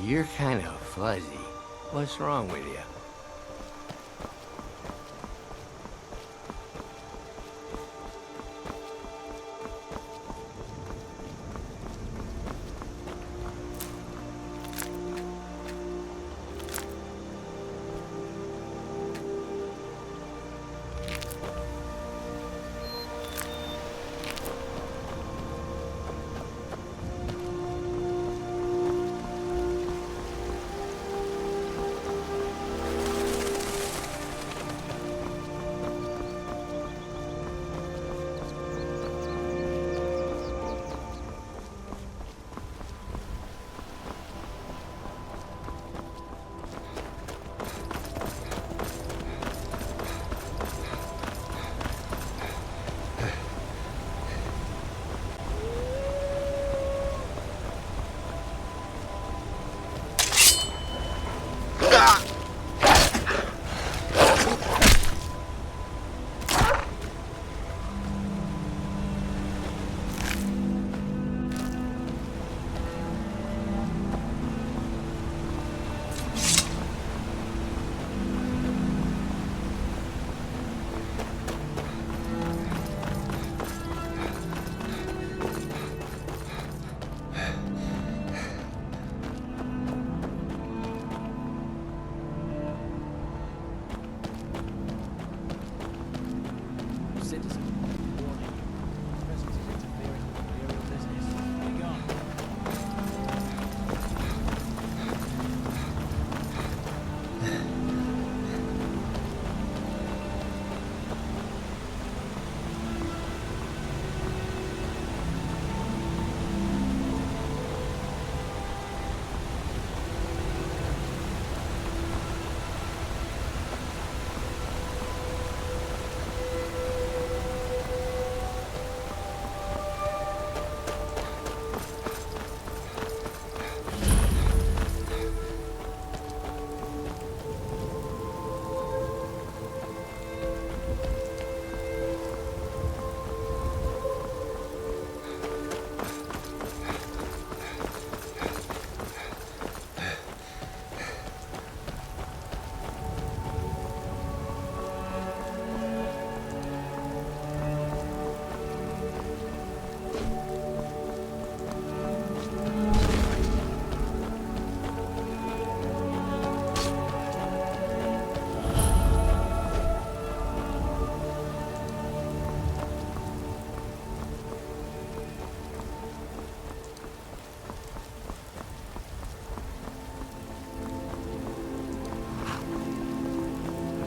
You're kind of fuzzy. What's wrong with you?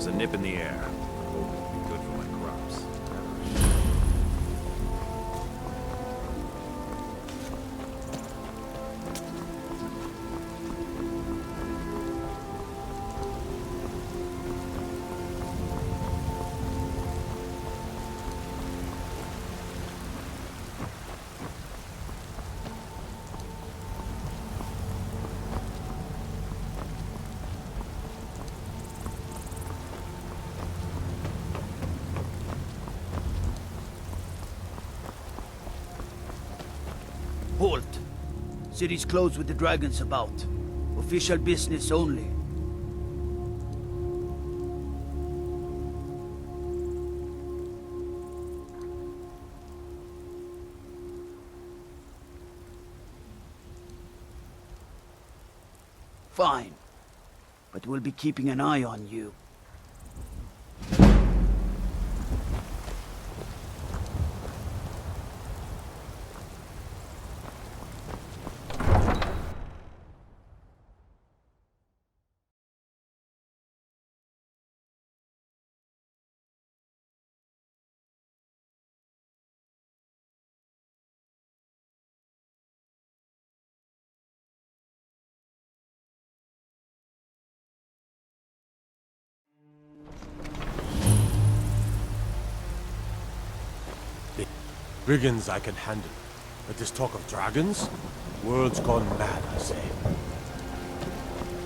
There's a nip in the air. Hope it'll be good for my crops. Halt! City's closed with the dragons about. Official business only. Fine. But we'll be keeping an eye on you. Brigands I can handle, but this talk of dragons? World's gone mad, I say.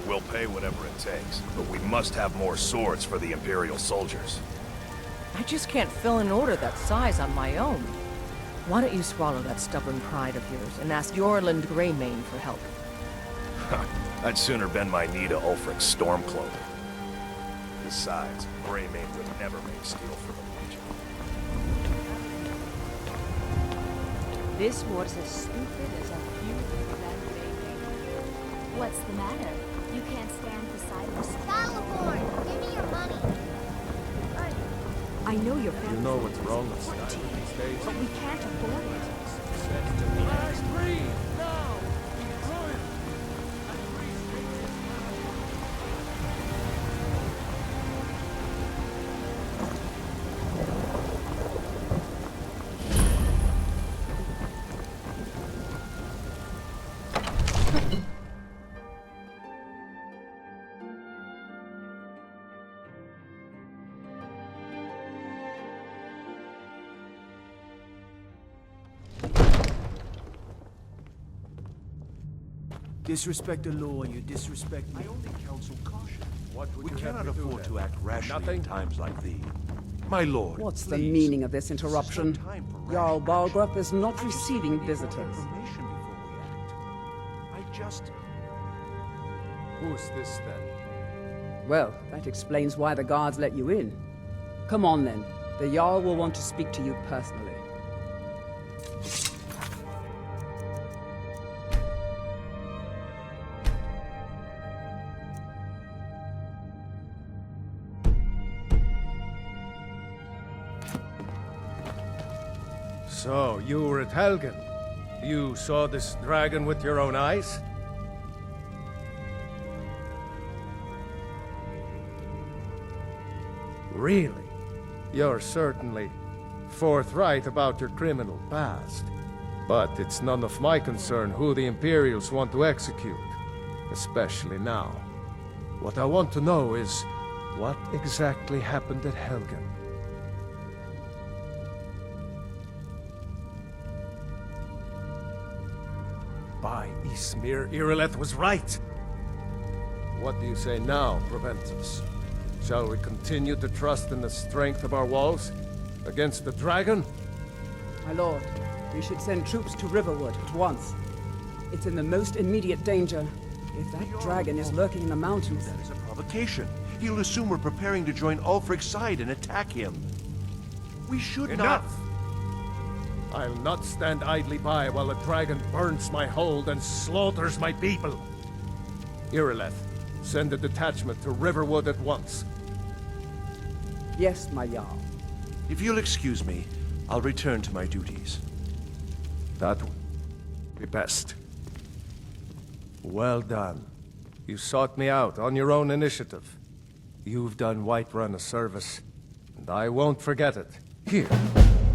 We'll pay whatever it takes, but we must have more swords for the Imperial soldiers. I just can't fill an order that size on my own. Why don't you swallow that stubborn pride of yours and ask Yorland Greymane for help? I'd sooner bend my knee to Ulfric's Stormcloak. Besides, Greymane would never make steel for the Legion. This was as stupid as a few that baby. What's the matter? You can't stand beside us. Battleborn! Give me your money! I know your family. You know what's wrong with Skyrim these days? But we can't afford it. Disrespect the law and you disrespect me. I only counsel caution. What would We you cannot have me do afford then? to act rashly Nothing? in times like these. My lord, What's the please. meaning of this This is no interruption? time for Jarl rash Balgrup is not action. I just receiving need more visitors. information before we act. I just... Who's this then? Well, that explains why the guards let you in. Come on then. The Jarl will want to speak to you personally. So, you were at Helgen. You saw this dragon with your own eyes? Really? You're certainly forthright about your criminal past. But it's none of my concern who the Imperials want to execute, especially now. What I want to know is what exactly happened at Helgen. By Ysmir, Irileth was right! What do you say now, Proventus? Shall we continue to trust in the strength of our walls? Against the dragon? My lord, we should send troops to Riverwood at once. It's in the most immediate danger. If that dragon is lurking in the mountains... That is a provocation. He'll assume we're preparing to join Ulfric's side and attack him. We should Enough! I'll not stand idly by while a dragon burns my hold and slaughters my people. Irileth, send a detachment to Riverwood at once. Yes, my Jarl. If you'll excuse me, I'll return to my duties. That would be best. Well done. You sought me out on your own initiative. You've done Whiterun a service, and I won't forget it. Here,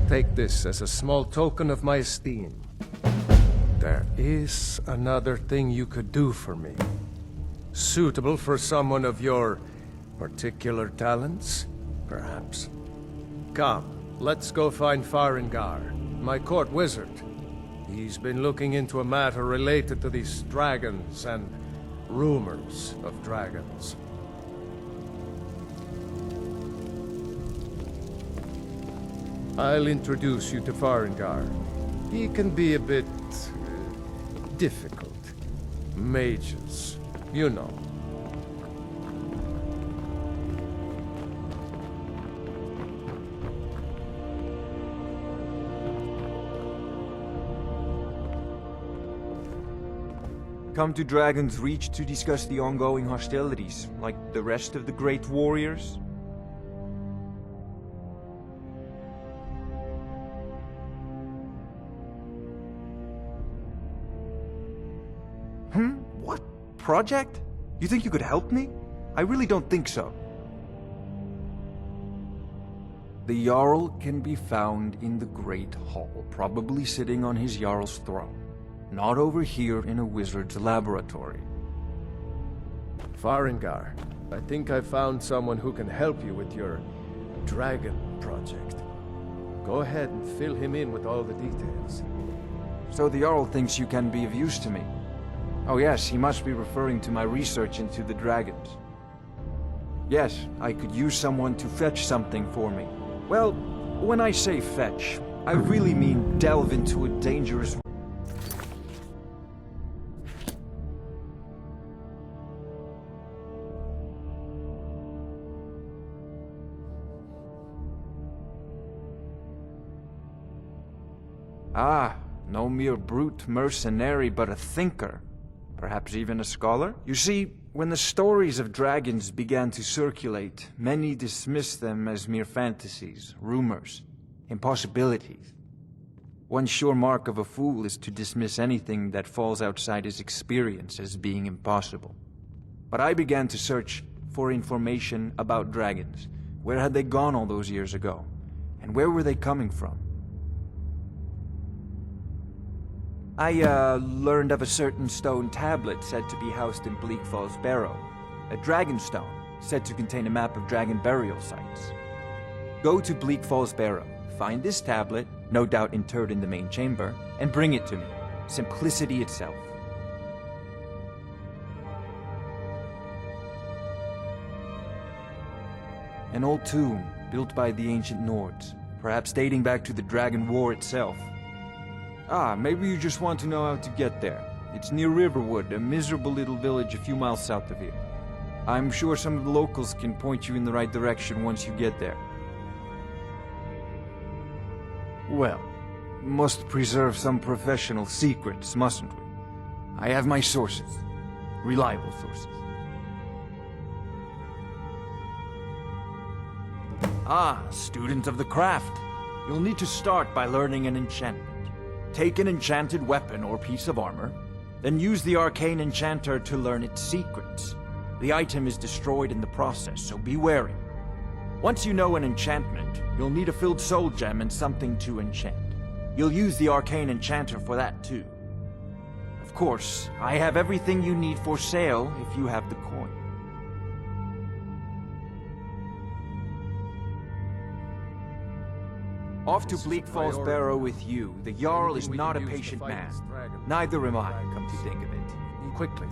take this as a small token of my esteem. There is another thing you could do for me. Suitable for someone of your particular talents, perhaps. Come, let's go find Farengar, my court wizard. He's been looking into a matter related to these dragons and rumors of dragons. I'll introduce you to Farengar. He can be a bit difficult. Mages, you know. Come to Dragon's Reach to discuss the ongoing hostilities, like the rest of the great warriors? What? Project? You think you could help me? I really don't think so. The Jarl can be found in the Great Hall, probably sitting on his Jarl's throne. Not over here in a wizard's laboratory. Farengar, I think I found someone who can help you with your dragon project. Go ahead and fill him in with all the details. So the Jarl thinks you can be of use to me. Oh yes, he must be referring to my research into the dragons. Yes, I could use someone to fetch something for me. Well, when I say fetch, I really mean delve into a dangerous... Ah, no mere brute mercenary, but a thinker. Perhaps even a scholar? You see, when the stories of dragons began to circulate, many dismissed them as mere fantasies, rumors, impossibilities. One sure mark of a fool is to dismiss anything that falls outside his experience as being impossible. But I began to search for information about dragons. Where had they gone all those years ago? And where were they coming from? I learned of a certain stone tablet said to be housed in Bleak Falls Barrow. A dragon stone, said to contain a map of dragon burial sites. Go to Bleak Falls Barrow, find this tablet, no doubt interred in the main chamber, and bring it to me. Simplicity itself. An old tomb, built by the ancient Nords, perhaps dating back to the Dragon War itself. Ah, maybe you just want to know how to get there. It's near Riverwood, a miserable little village a few miles south of here. I'm sure some of the locals can point you in the right direction once you get there. Well, must preserve some professional secrets, mustn't we? I have my sources. Reliable sources. Ah, student of the craft. You'll need to start by learning an enchantment. Take an enchanted weapon or piece of armor, then use the arcane enchanter to learn its secrets. The item is destroyed in the process, so be wary. Once you know an enchantment, you'll need a filled soul gem and something to enchant. You'll use the arcane enchanter for that too. Of course, I have everything you need for sale if you have the coin. Off to Bleak Falls Barrow with you. The Jarl is not a patient man. Neither am I, come to think of it. Quickly.